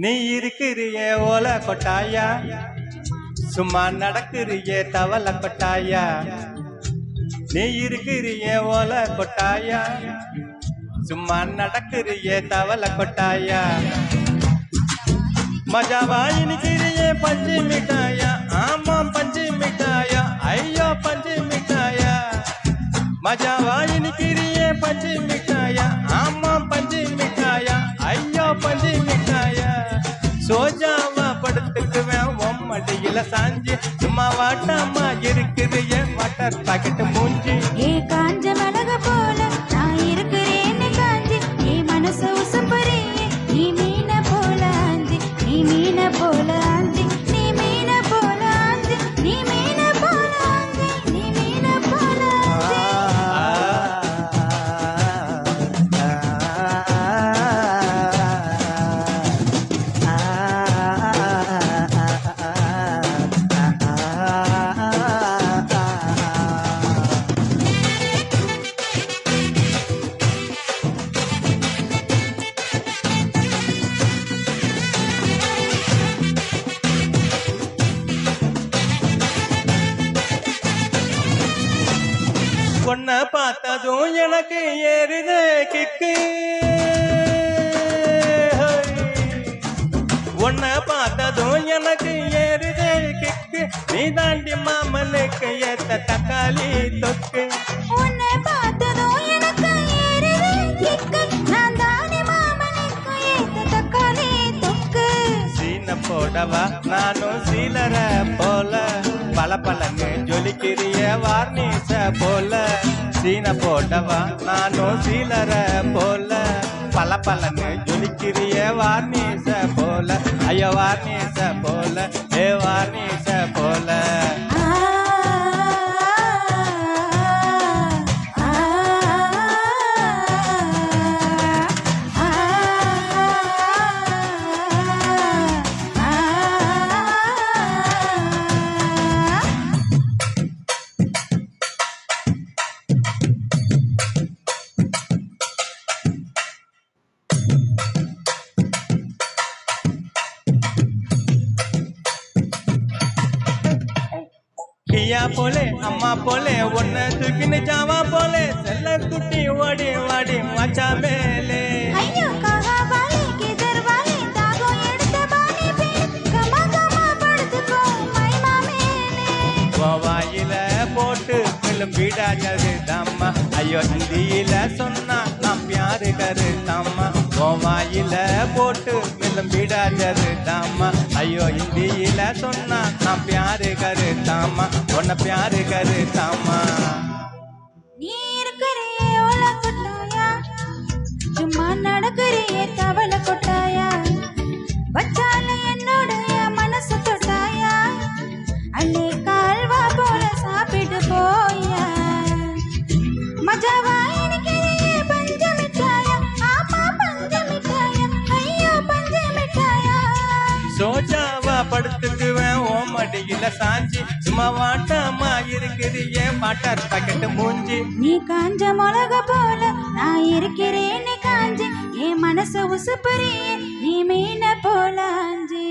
நீ இருக்கிறியே ஓலை கொட்டாயா, சும்மா நடக்கிறியே தவளை கொட்டாயா. நீ இருக்கிறியே ஓலை கொட்டாயா, சும்மா நடக்கிறியே தவளை கொட்டாயா. மஜாவாய் நிக்கிறியே பஞ்சு மிட்டாயா, ஆமா பஞ்சு மிட்டாயா, ஐயோ பஞ்சு மிட்டாயா. மஜாவாய் நிக்கிறியே பஞ்சு மிட்டாயா, ஆமா பஞ்சு மிட்டாயா, ஐயோ பஞ்சு மிட்டாயா. சோஜாவா படுத்துக்குவேன் மடியில சாஞ்சி, சும்மா வாட்டாமா இருக்கிறிய வாட்டர் பாக்கெட் மூஞ்சி. ஏ காஞ்ச மிளக போல நான் இருக்கிறேன்னு காஞ்சி, நீ மனசு உசுப்புறியே நீ மீன போல ஆஞ்சி, நீ மீன போல ஆஞ்சி, நீ மீன போல ஆஞ்சி, நீ மீன போல ஆஞ்சி, நீ மீன போல ஆஞ்சி. பொண்ண பார்த்ததும் எனக்கு ஏறுதே கிக்கு, உன்னை பார்த்ததும் எனக்கு ஏறுதே கிக்கு. நீ தாண்டி மாமனுக்கு ஏத்த தக்காளி தொக்கு. உன்னை பார்த்ததும் எனக்கு ஏறுதே கிக்கு, நான் தானே மாமனுக்கு ஏத்த தக்காளி தொக்கு. சீன போடவா நானும் சீலர போல, பல பலன்னு ஜொலிக்கிறிய வார்னிச போல. சீன போடவா நானும் சீலர போல, பல பலன்னு ஜொலிக்கிறிய வார்னிச போல. ஐயோ வார்னிச போல, ஏ வார்னிச போல. கியா போலே அம்மா போலே ஒன்ன தூக்கின்னு ஜாவா போலே, செல்ல குட்டி ஓடி வாடி மச்சா மேலே. ஐயோ காகா வாலே கிதர் வாலே தாகோ எடுத்த பானி பே, கமா கமா படுத்துக்கோ மைமா மேலே. கோவாயில போட்டு கிளம்பிடா ஜருதம்மா, ஐயோ ஹிந்தியில சொன்னா நாம் பியாரு கருதம்மா. கோவாயில போட்டு கிளம்பிடா ஜருதம்மா, ஐயோ ஹிந்தியில சொன்னா நாம் பியாரு கருதம்மா, உன்னை பியாரு கருதம்மா. நீ இருக்கிறியே ஓலை கொட்டாயா, சும்மா நடக்கிறியே தவளை கொட்டாயா. வச்சால என்னுடைய மனசு தொட்டாயா, அள்ளி கால்வா போல சாப்பிட்டு போயா. மஜாவா இருக்கிறியே பஞ்சு மிட்டாயா, ஆமா பஞ்சு மிட்டாயா, ஐயோ பஞ்சு மிட்டாயா. சோஜாவா படுத்துக்குவேன் ஓ மடியில சாஞ்சி, சும்மா வாட்டாமா இருக்கிறியே வாட்டர் பாக்கெட் மூஞ்சி. நீ காஞ்ச மிளக போல நான் இருக்கிறேன்னு காஞ்சி, என் மனசு உசுப்புறியே நீ மீன போல ஆஞ்சி.